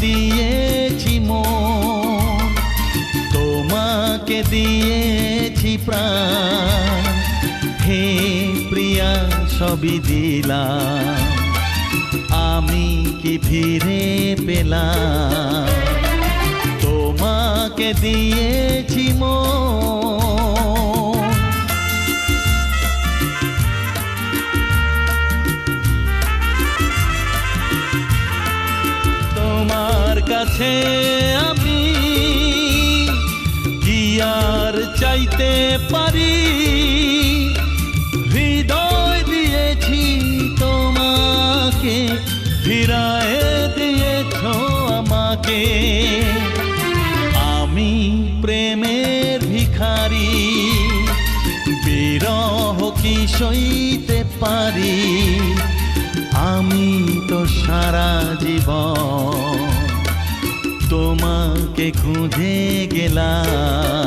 দিয়েছি মন, তোমাকে দিয়েছি প্রাণ, হে প্রিয়া সবই দিলাম, আমি কি ফিরে পেলাম? তোমাকে দিয়েছি মন। তোমার কাছে আমি কি আর চাইতে পারি? হৃদয় দিয়েছি তোমাকে, ফিরায়ে দিয়েছ আমাকে। আমি প্রেমের ভিখারি, বিরহ কি সইতে পারি? আমি তো সারা জীবন তোমাকে খুঁজে গেলাম।